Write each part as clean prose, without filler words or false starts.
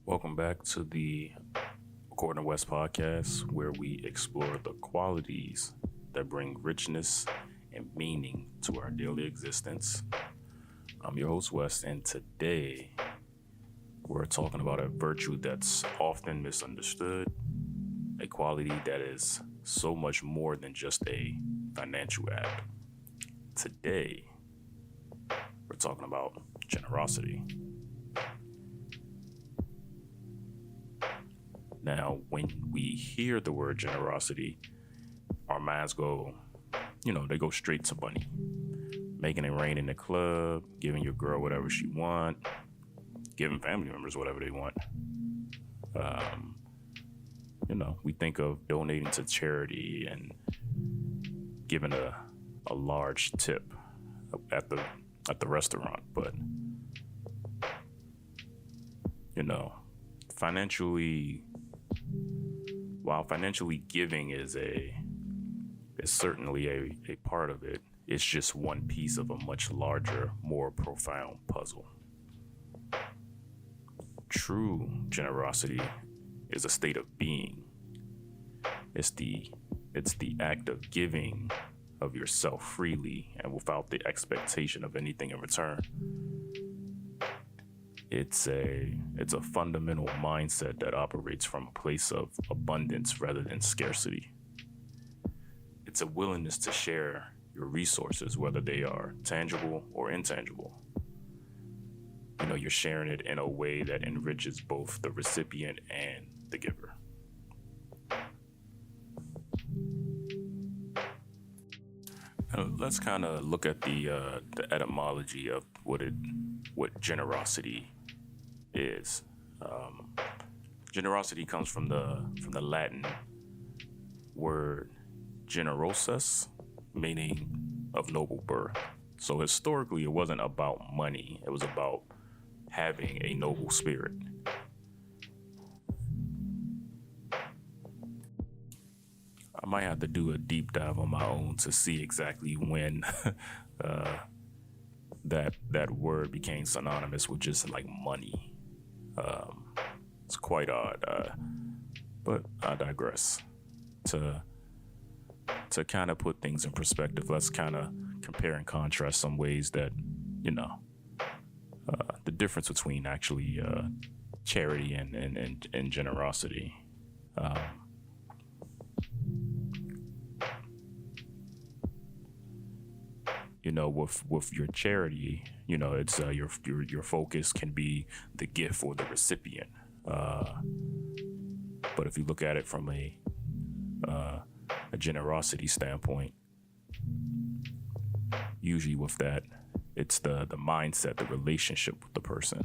Welcome back to the According to West podcast, where we explore the qualities that bring richness and meaning to our daily existence. I'm your host, West, and today we're talking about a virtue that's often misunderstood, a quality that is so much more than just a financial act. Today, we're talking about generosity. Now, when we hear the word generosity, our minds go, they go straight to money. Making it rain in the club, giving your girl whatever she want, giving family members whatever they want. We think of donating to charity and giving a large tip at the restaurant. But, financially, while financially giving is certainly a part of it, it's just one piece of a much larger, more profound puzzle. True generosity is a state of being. It's the act of giving of yourself freely and without the expectation of anything in return. It's a fundamental mindset that operates from a place of abundance rather than scarcity. It's a willingness to share your resources, whether they are tangible or intangible. You're sharing it in a way that enriches both the recipient and the giver. Now, let's kind of look at the etymology of what generosity is. Generosity comes from the Latin word generosus, meaning of noble birth. So historically, it wasn't about money. It was about having a noble spirit. I might have to do a deep dive on my own to see exactly when that word became synonymous with just like money. It's quite odd, but I digress. To kind of put things in perspective, let's kind of compare and contrast some ways that, the difference between actually charity and generosity. With your charity, it's your focus can be the gift or the recipient. But if you look at it from a generosity standpoint, usually with that, it's the mindset, the relationship with the person.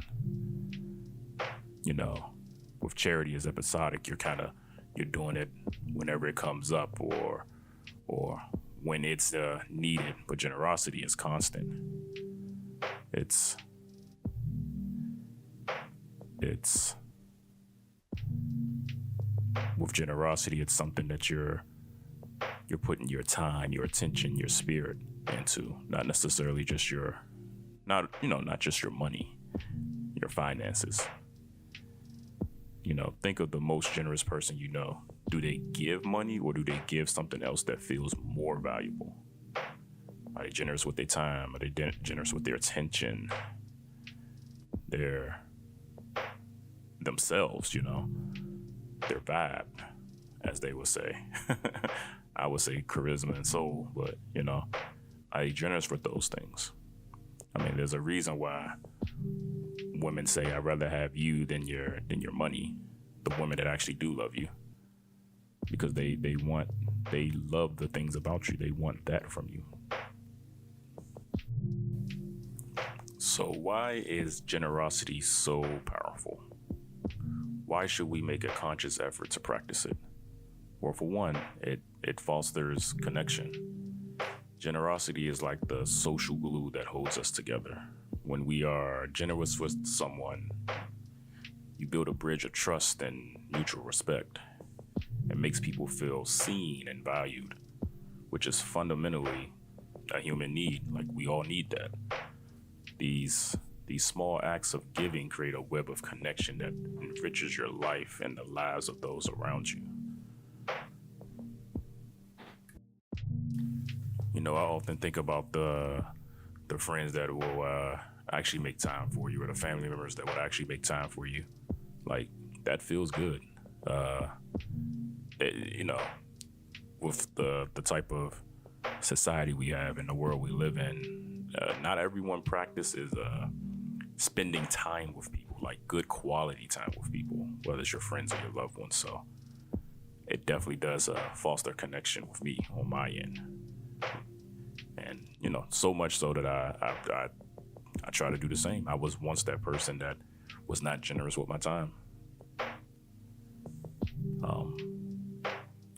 With charity is episodic. You're doing it whenever it comes up or when it's needed. But generosity is constant. It's with generosity, it's something that you're putting your time, your attention, your spirit into, not necessarily just not just your money, your finances. Think of the most generous person you know. Do they give money or do they give something else that feels more valuable? Are they generous with their time? Are they generous with their attention? Their themselves, their vibe, as they would say. I would say charisma and soul, but are they generous with those things? I mean, there's a reason why women say, "I'd rather have you than your money." The women that actually do love you, because they love the things about you. They want that from you. So why is generosity so powerful? Why should we make a conscious effort to practice it? Well, for one, it fosters connection. Generosity is like the social glue that holds us together. When we are generous with someone, you build a bridge of trust and mutual respect. It makes people feel seen and valued, which is fundamentally a human need. Like, we all need that. These These small acts of giving create a web of connection that enriches your life and the lives of those around you. I often think about the friends that will actually make time for you, or the family members that would actually make time for you. Like, that feels good. With the type of society we have and the world we live in, not everyone practices spending time with people, like good quality time with people, whether it's your friends or your loved ones. So it definitely does foster connection with me on my end. And, so much so that I try to do the same. I was once that person that was not generous with my time.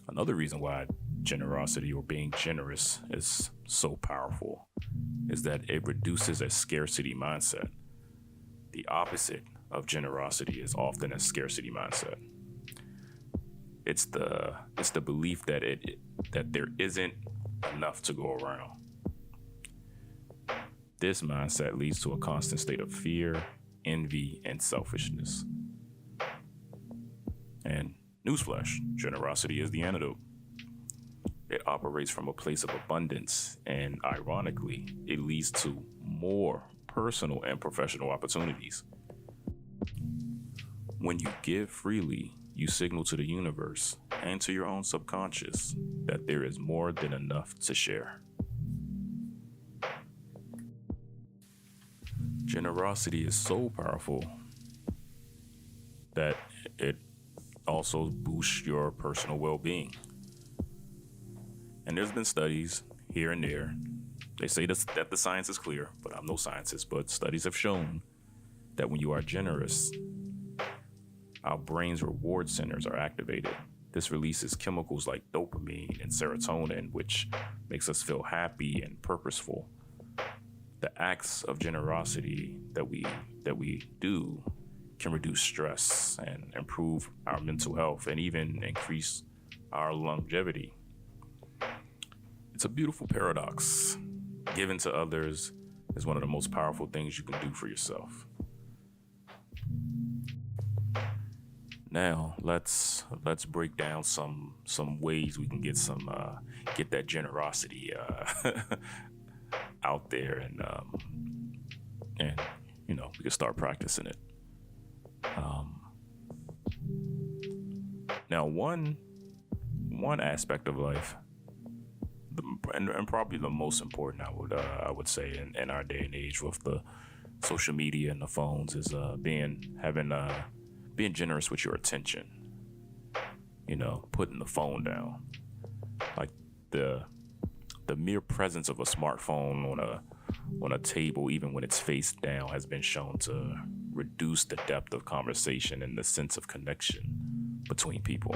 Another reason why generosity, or being generous, is so powerful is that it reduces a scarcity mindset. The opposite of generosity is often a scarcity mindset. It's the belief that that there isn't enough to go around. This mindset leads to a constant state of fear, envy, and selfishness. And newsflash, generosity is the antidote. It operates from a place of abundance, and ironically, it leads to more personal and professional opportunities. When you give freely, you signal to the universe and to your own subconscious that there is more than enough to share. Generosity is so powerful that it also boosts your personal well-being. And there's been studies here and there. They say that the science is clear, but I'm no scientist, but studies have shown that when you are generous, our brain's reward centers are activated. This releases chemicals like dopamine and serotonin, which makes us feel happy and purposeful. The acts of generosity that we do can reduce stress and improve our mental health, and even increase our longevity. It's a beautiful paradox. Giving to others is one of the most powerful things you can do for yourself. Now let's break down some ways we can get that generosity out there, and we can start practicing it. Now one aspect of life, and probably the most important, I would say in our day and age with the social media and the phones, is being generous with your attention. Putting the phone down. Like the mere presence of a smartphone on a table, even when it's face down, has been shown to reduce the depth of conversation and the sense of connection between people.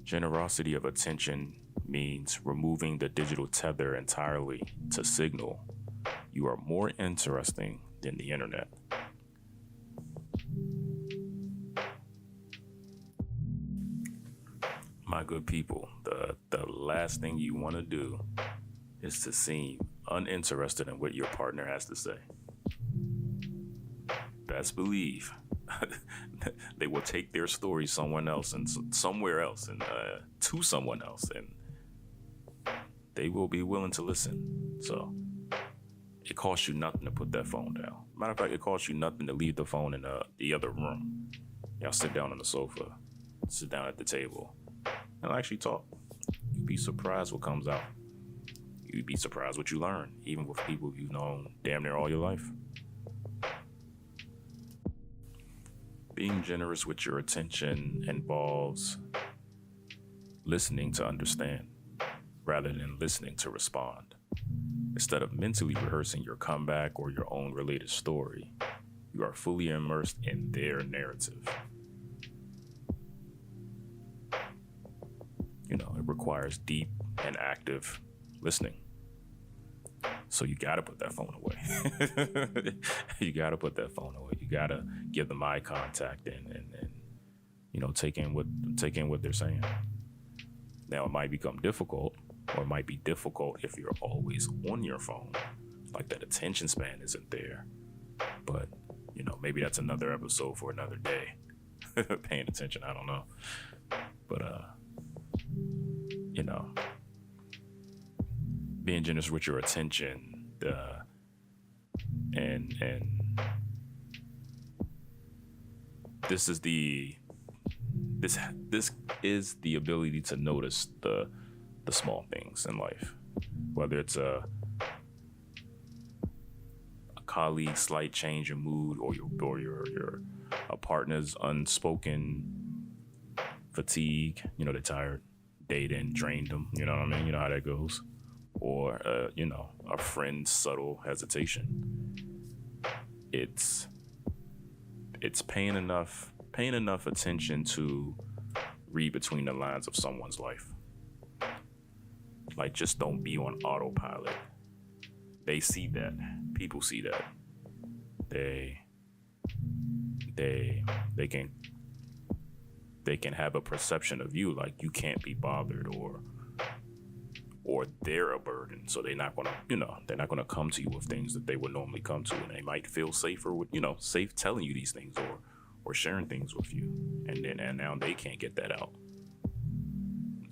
Generosity of attention means removing the digital tether entirely to signal you are more interesting than the internet. My good people, the last thing you want to do is to seem uninterested in what your partner has to say. Best believe they will take their story somewhere else and to someone else, and they will be willing to listen. So it costs you nothing to put that phone down. Matter of fact, it costs you nothing to leave the phone in the other room. Y'all sit down on the sofa, sit down at the table, and actually talk. You'd be surprised what comes out. You'd be surprised what you learn, even with people you've known damn near all your life. Being generous with your attention involves listening to understand rather than listening to respond. Instead of mentally rehearsing your comeback or your own related story, you are fully immersed in their narrative. It requires deep and active listening. So you gotta put that phone away. You gotta put that phone away. You gotta give them eye contact and take in what they're saying. Now it might become difficult, or it might be difficult if you're always on your phone, like that attention span isn't there. But maybe that's another episode for another day. Paying attention, I don't know. But being generous with your attention, and this is the ability to notice the small things in life, whether it's a colleague's slight change in mood, or your a partner's unspoken fatigue. They're tired, they didn't drain them. You know what I mean? You know how that goes. Or a friend's subtle hesitation. It's paying enough attention to read between the lines of someone's life. Like, just don't be on autopilot. They see that. People see that. They can have a perception of you like you can't be bothered, or they're a burden. So they're not gonna come to you with things that they would normally come to, and they might feel safer with safe telling you these things or sharing things with you, and now they can't get that out.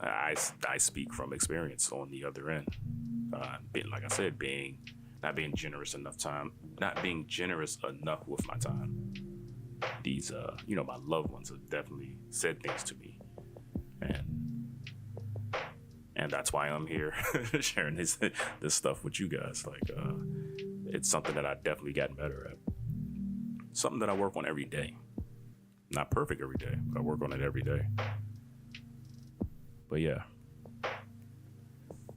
I speak from experience on the other end. Like I said, not being generous enough with my time. These my loved ones have definitely said things to me, and that's why I'm here sharing this stuff with you guys. Like, it's something that I definitely gotten better at. Something that I work on every day. Not perfect every day, but I work on it every day. But yeah,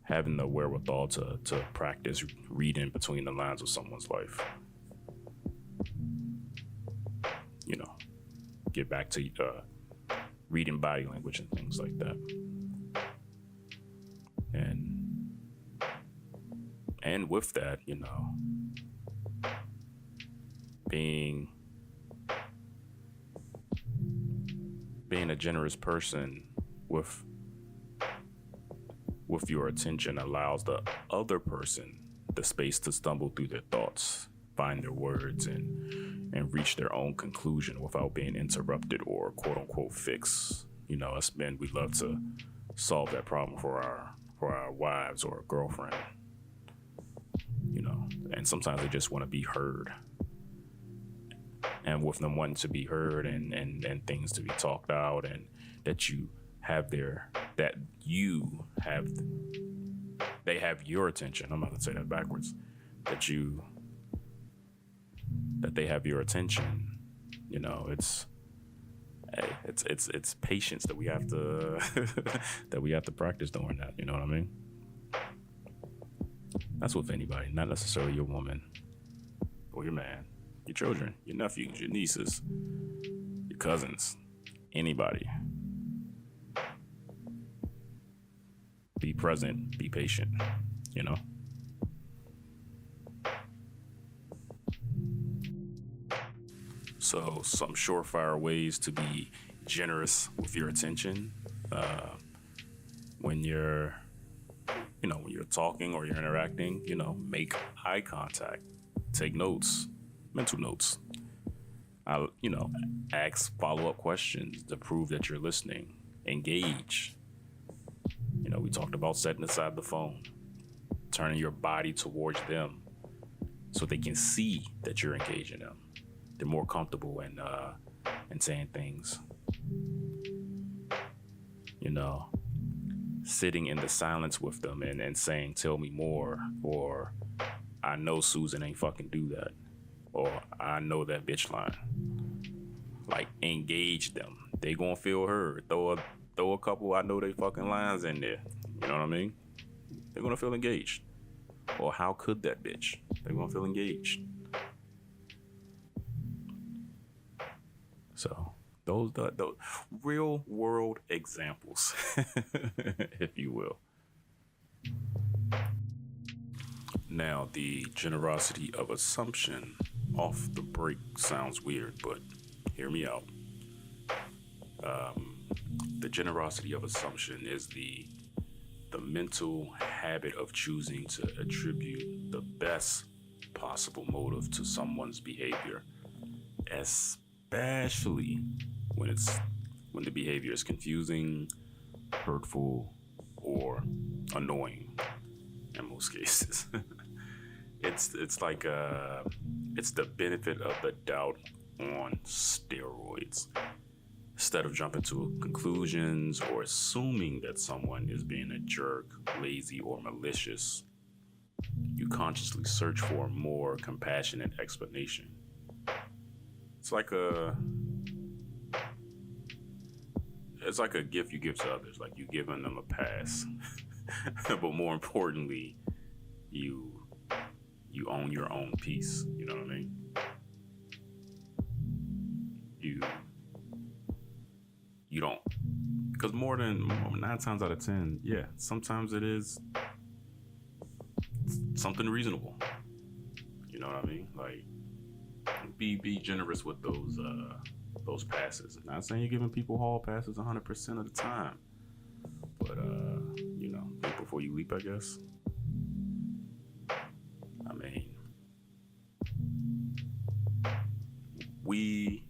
having the wherewithal to practice reading between the lines of someone's life. Get back to reading body language and things like that. And with that, being a generous person with your attention allows the other person the space to stumble through their thoughts, find their words, and reach their own conclusion without being interrupted or quote unquote fix. Us men, we love to solve that problem for our wives or a girlfriend. And sometimes they just want to be heard. And with them wanting to be heard and things to be talked out, and that they have your attention. I'm about to say that backwards. That they have your attention. It's patience that we have to practice doing that. You know what I mean? That's with anybody, not necessarily your woman or your man, your children, your nephews, your nieces, your cousins, anybody. Be present, be patient, So some surefire ways to be generous with your attention when you're talking or you're interacting, make eye contact, take notes, mental notes. Ask follow-up questions to prove that you're listening. Engage. We talked about setting aside the phone, turning your body towards them so they can see that you're engaging them. They're more comfortable in saying things. Sitting in the silence with them and saying, tell me more, or I know Susan ain't fucking do that, or I know that bitch line. Like, engage them. They gonna feel heard. Throw a couple I know they fucking lines in there. You know what I mean? They're gonna feel engaged. Or how could that bitch? They're gonna feel engaged. So those real world examples, if you will. Now, the generosity of assumption off the break sounds weird, but hear me out. The generosity of assumption is the the mental habit of choosing to attribute the best possible motive to someone's behavior, especially when the behavior is confusing, hurtful, or annoying in most cases. It's like it's the benefit of the doubt on steroids. Instead of jumping to conclusions or assuming that someone is being a jerk, lazy, or malicious, you consciously search for a more compassionate explanation. It's like a gift you give to others, like you giving them a pass. But more importantly, you own your own peace. You know what I mean? You don't, because more than 9 times out of 10, yeah, sometimes it is something reasonable. You know what I mean? Like, be generous with those passes. I'm not saying you're giving people hall passes 100% of the time, but think before you leap, I guess. I mean, we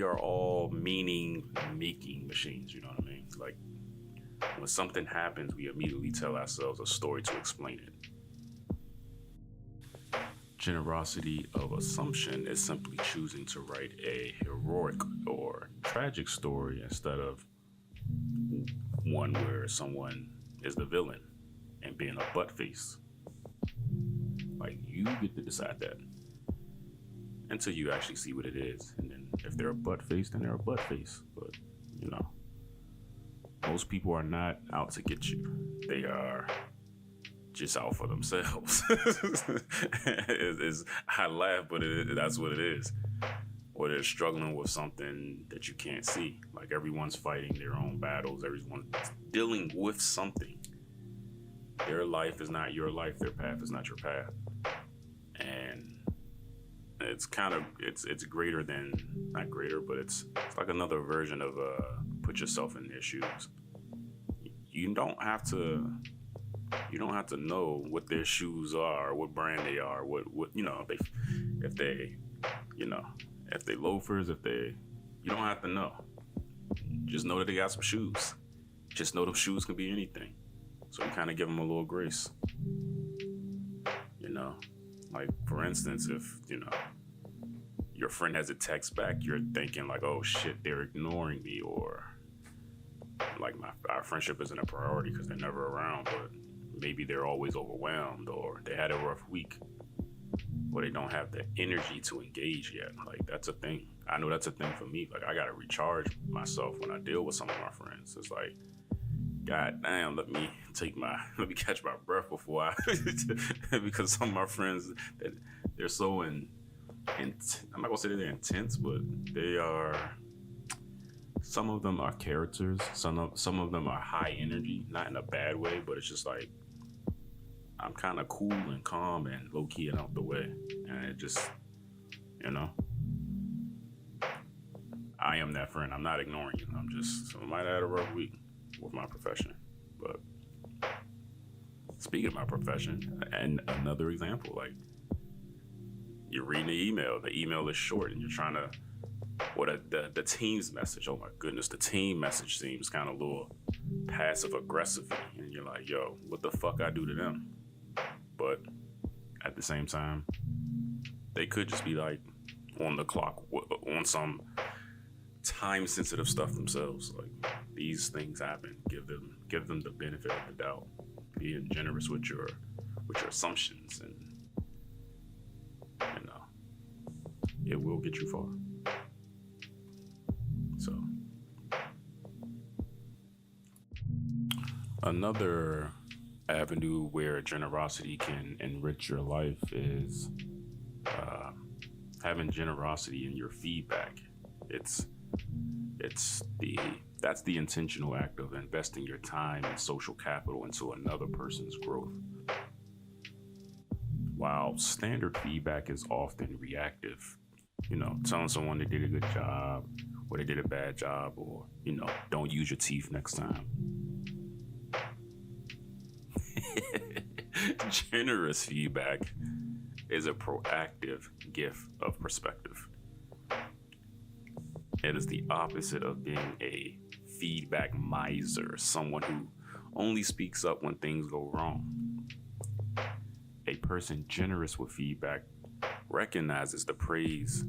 are all meaning-making machines, you know what I mean? Like, when something happens, we immediately tell ourselves a story to explain it. Generosity of assumption is simply choosing to write a heroic or tragic story instead of one where someone is the villain and being a butt face. Like, you get to decide that until you actually see what it is. And then if they're a butt face, then they're a butt face. But, most people are not out to get you. They are just out for themselves. I laugh, but that's what it is. Or they're struggling with something that you can't see. Like, everyone's fighting their own battles. Everyone's dealing with something. Their life is not your life. Their path is not your path. And it's it's greater than, not greater, but it's like another version of put yourself in their shoes. You don't have to know what their shoes are, what brand they are, what if they loafers, you don't have to know. Just know that they got some shoes. Just know those shoes can be anything. So you kind of give them a little grace. Like, for instance, if your friend has a text back, you're thinking like, oh shit, they're ignoring me, or like our friendship isn't a priority because they're never around, but maybe they're always overwhelmed, or they had a rough week, or they don't have the energy to engage yet. Like, that's a thing. I know that's a thing for me. Like, I gotta recharge myself when I deal with some of my friends. It's like, God damn, let me catch my breath before I because some of my friends, they're so I'm not gonna say that they're intense, but they are. Some of them are characters. Some of them are high energy, not in a bad way, but it's just like, I'm kind of cool and calm and low key and out the way, and it just, I am that friend. I'm not ignoring you. I might have had a rough week with my profession, but speaking of my profession, and another example, like, you're reading the email is short, and you're trying to, the team's message, oh my goodness, the team message seems kind of a little passive aggressive, and you're like, yo, what the fuck I do to them? But at the same time, they could just be like on the clock, on some time sensitive stuff themselves. Like, these things happen. Give them the benefit of the doubt. Being generous with your assumptions, and it will get you far. So, another avenue where generosity can enrich your life is having generosity in your feedback. That's the intentional act of investing your time and social capital into another person's growth. While standard feedback is often reactive, telling someone they did a good job or they did a bad job, or, don't use your teeth next time. Generous feedback is a proactive gift of perspective. It is the opposite of being a feedback miser, someone who only speaks up when things go wrong. A person generous with feedback recognizes the praise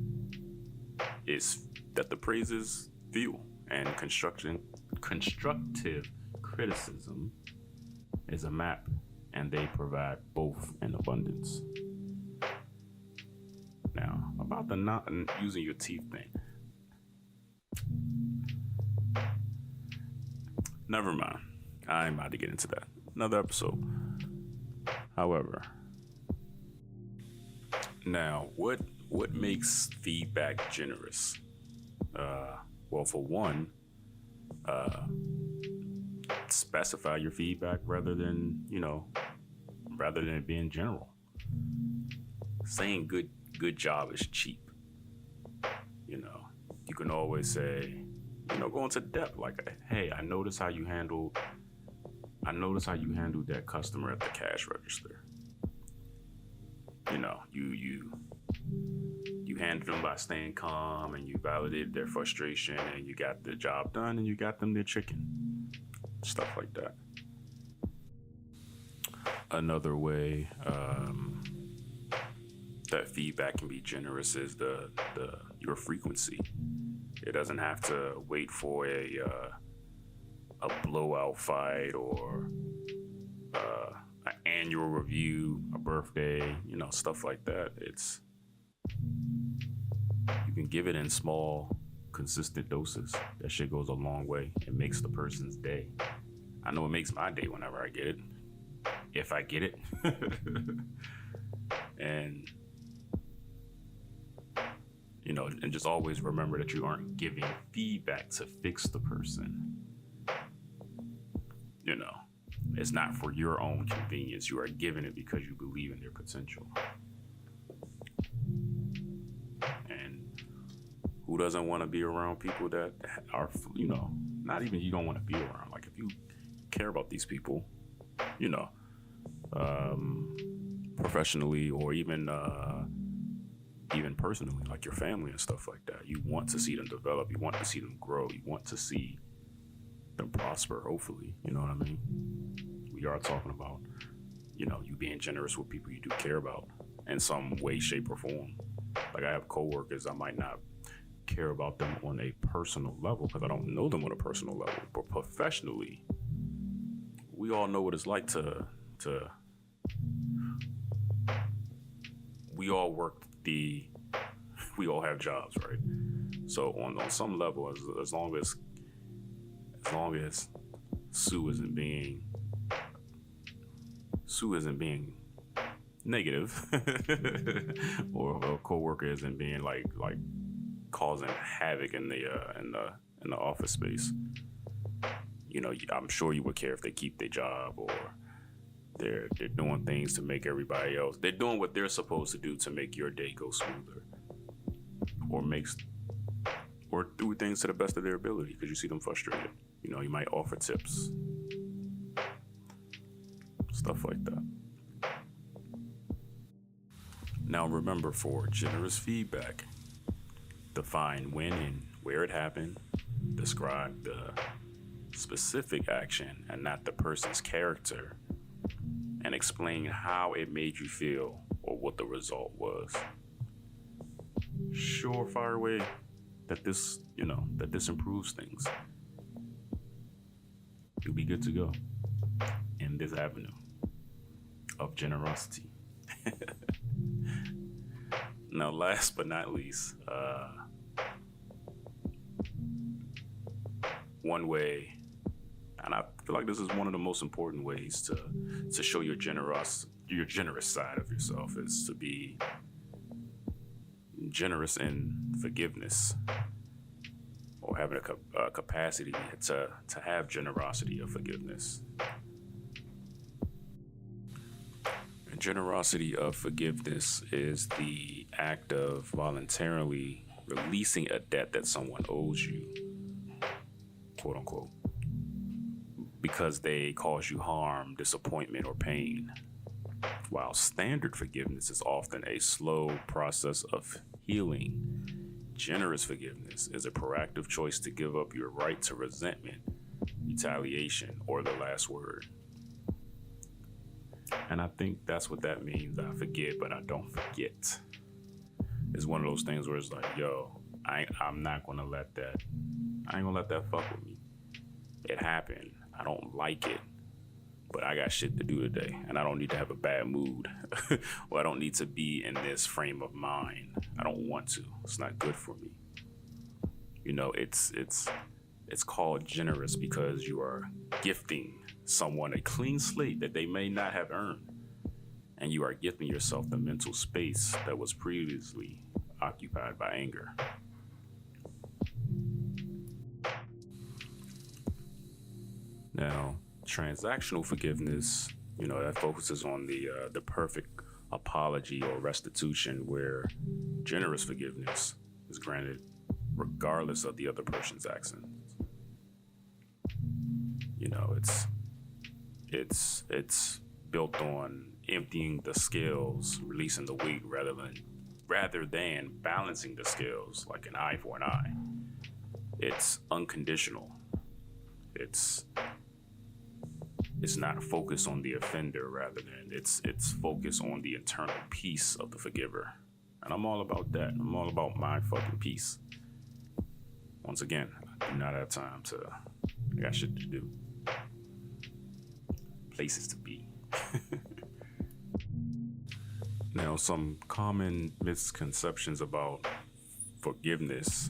is that the praise is fuel, and constructive criticism is a map, and they provide both in abundance. Now, about the not using your teeth thing. Never mind. I ain't about to get into that. Another episode. However, now what makes feedback generous? Well, for one, specify your feedback rather than it being general. Saying good job is cheap. You can always say, go into depth, like, hey, I noticed how you handled that customer at the cash register. You handled them by staying calm, and you validated their frustration, and you got the job done, and you got them their chicken. Stuff like that. Another way that feedback can be generous is your frequency. It doesn't have to wait for a blowout fight or an annual review, a birthday, stuff like that. You can give it in small, consistent doses. That shit goes a long way. It makes the person's day. I know it makes my day whenever I get it, if I get it. And and just always remember that you aren't giving feedback to fix the person. It's not for your own convenience. You are giving it because you believe in their potential. And who doesn't want to be around people that are, not even you don't want to be around. Like, if you care about these people, professionally or even personally, like your family and stuff like that. You want to see them develop. You want to see them grow. You want to see them prosper, hopefully. You know what I mean? We are talking about, you being generous with people you do care about in some way, shape, or form. Like, I have coworkers, I might not care about them on a personal level because I don't know them on a personal level. But professionally, we all know what it's like to we all have jobs, right? So on some level, as long as Sue isn't being negative, or a coworker isn't being like causing havoc in the office space, I'm sure you would care if they keep their job, or they're doing things to make everybody else. They're doing what they're supposed to do to make your day go smoother, or do things to the best of their ability because you see them frustrated. You might offer tips, stuff like that. Now remember, for generous feedback, define when and where it happened, describe the specific action and not the person's character, and explain how it made you feel or what the result was. Surefire way that this improves things. You'll be good to go in this avenue of generosity. Now, last but not least, one way, and I feel like this is one of the most important ways to show your generous side of yourself, is to be generous in forgiveness, or having a capacity to have generosity of forgiveness. And generosity of forgiveness is the act of voluntarily releasing a debt that someone owes you, quote unquote, because they cause you harm, disappointment, or pain. While standard forgiveness is often a slow process of healing, generous forgiveness is a proactive choice to give up your right to resentment, retaliation, or the last word. And I think that's what that means. I forgive, but I don't forget. It's one of those things where it's like, yo, I'm not gonna let that. I ain't gonna let that fuck with me. It happened. I don't like it, but I got shit to do today, and I don't need to have a bad mood, or I don't need to be in this frame of mind. I don't want to. It's not good for me. You know, it's called generous because you are gifting someone a clean slate that they may not have earned, and you are giving yourself the mental space that was previously occupied by anger. Now, transactional forgiveness, you know, that focuses on the perfect apology or restitution, where generous forgiveness is granted regardless of the other person's actions. You know, it's built on emptying the scales, releasing the weight, rather than balancing the scales like an eye for an eye. It's unconditional. It's not focused on the offender, rather than it's focused on the internal peace of the forgiver. And I'm all about that. I'm all about my fucking peace. Once again, I do not have time I got shit to do. Places to be. Now, some common misconceptions about forgiveness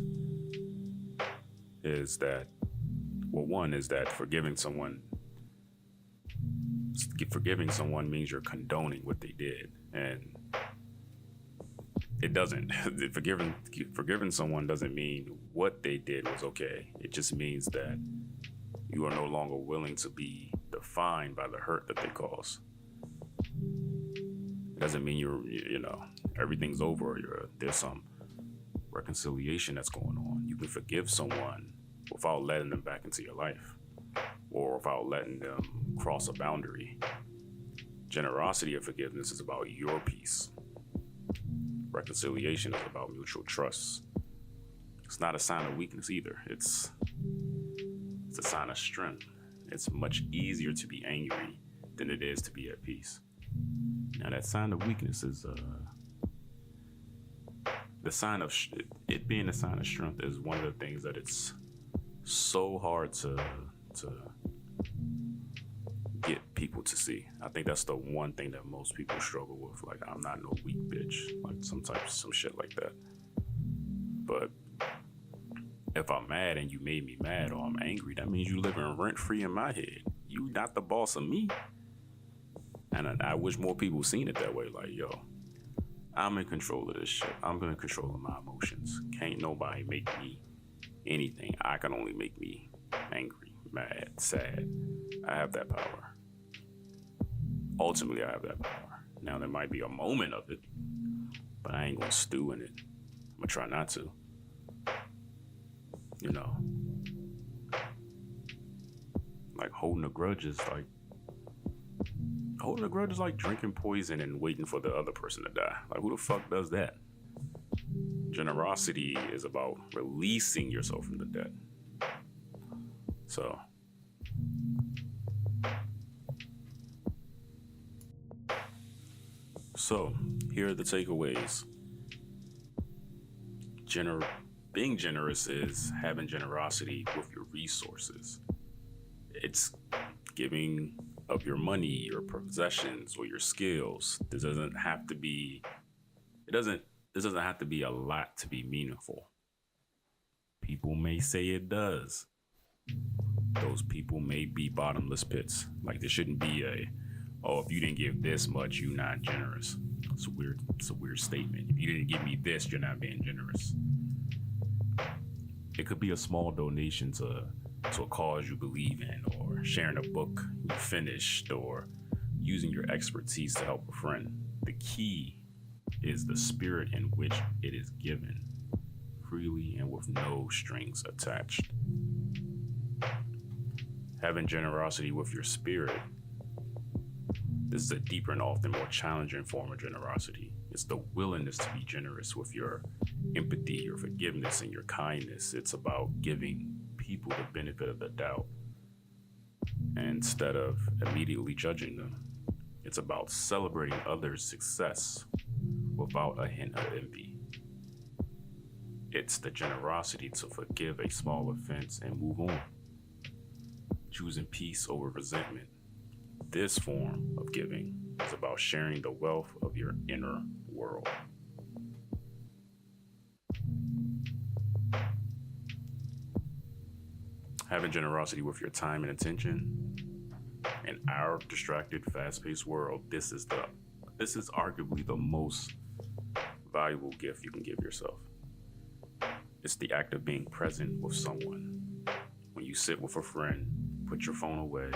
is that, well, one is that forgiving someone means you're condoning what they did, and it doesn't. Forgiving someone doesn't mean what they did was okay. It just means that you are no longer willing to be defined by the hurt that they caused. It doesn't mean everything's over, or there's some reconciliation that's going on. You can forgive someone without letting them back into your life, or without letting them cross a boundary. Generosity of forgiveness is about your peace. Reconciliation is about mutual trust. It's not a sign of weakness either. It's a sign of strength. It's much easier to be angry than it is to be at peace. Now, that sign of weakness is the sign of it being a sign of strength is one of the things that it's so hard to get people to see. I think that's the one thing that most people struggle with. Like, I'm not no weak bitch, like some shit like that. But if I'm mad and you made me mad, or I'm angry, that means you living rent free in my head. You not the boss of me. And I wish more people seen it that way. Like, yo, I'm in control of this shit. I'm in control of my emotions. Can't nobody make me anything. I can only make me angry, mad, sad. I have that power. Ultimately, I have that power. Now, there might be a moment of it, but I ain't gonna stew in it. I'm gonna try not to. You know, like holding a grudge is like drinking poison and waiting for the other person to die. Like, who the fuck does that? Generosity is about releasing yourself from the debt. So here are the takeaways. Being generous is having generosity with your resources. It's giving of your money, your possessions, or your skills. This doesn't have to be a lot to be meaningful. People may say it does. Those people may be bottomless pits. Like, there shouldn't be if you didn't give this much, you're not generous. It's a weird statement. If you didn't give me this, you're not being generous. It could be a small donation to a cause you believe in, or sharing a book you finished, or using your expertise to help a friend. The key is the spirit in which it is given, freely and with no strings attached. Having generosity with your spirit This is a deeper and often more challenging form of generosity. It's the willingness to be generous with your empathy, your forgiveness, and your kindness. It's about giving people the benefit of the doubt instead of immediately judging them. It's about celebrating others' success without a hint of envy. It's the generosity to forgive a small offense and move on, choosing peace over resentment. This form of giving is about sharing the wealth of your inner world. Having generosity with your time and attention. In our distracted, fast-paced world, this is arguably the most valuable gift you can give yourself. It's the act of being present with someone. When you sit with a friend, put your phone away.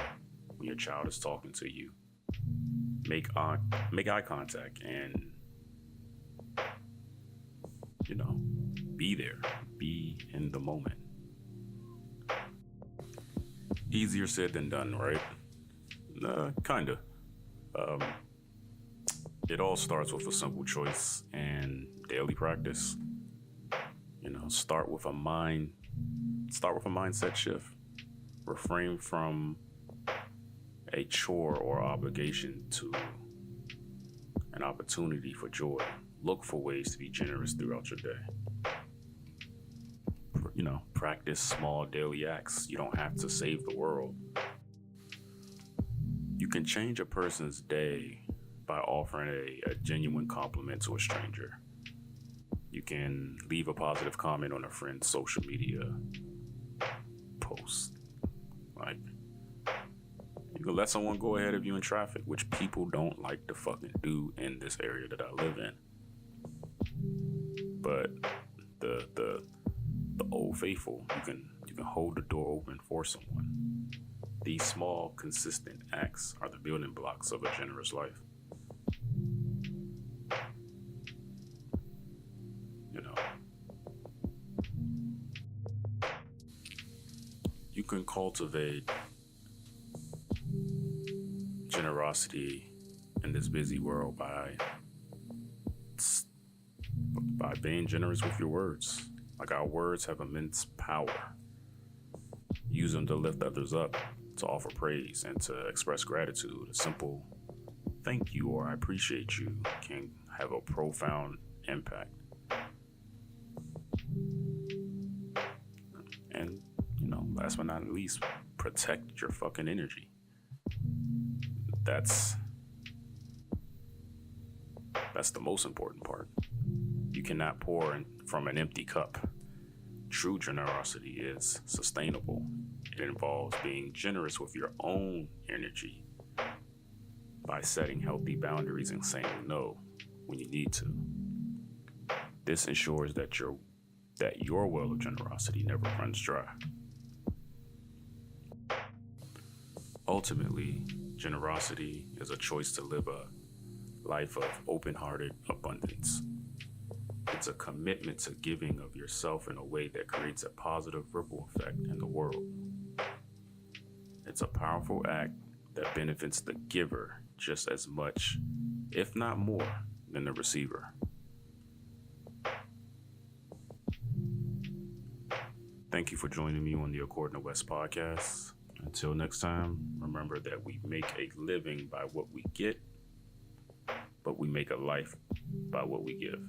When your child is talking to you, make eye contact and, be there, be in the moment. Easier said than done, right? Kinda. It all starts with a simple choice and daily practice. Start with a mindset shift. Refrain from a chore or obligation to an opportunity for joy. Look for ways to be generous throughout your day. Practice small daily acts. You don't have to save the world. You can change a person's day by offering a genuine compliment to a stranger. You can leave a positive comment on a friend's social media post. You can let someone go ahead of you in traffic, which people don't like to fucking do in this area that I live in. But the old faithful, you can hold the door open for someone. These small, consistent acts are the building blocks of a generous life. You can cultivate generosity in this busy world by being generous with your words. Our words have immense power. Use them to lift others up, to offer praise, and to express gratitude. A simple thank you or I appreciate you can have a profound impact. And, last but not least, protect your fucking energy. That's the most important part. You cannot pour from an empty cup. True generosity is sustainable. It involves being generous with your own energy by setting healthy boundaries and saying no when you need to. This ensures that your well of generosity never runs dry. Ultimately, generosity is a choice to live a life of open-hearted abundance. It's a commitment to giving of yourself in a way that creates a positive ripple effect in the world. It's a powerful act that benefits the giver just as much, if not more, than the receiver. Thank you for joining me on the Accord in the West podcast. Until next time, remember that we make a living by what we get, but we make a life by what we give.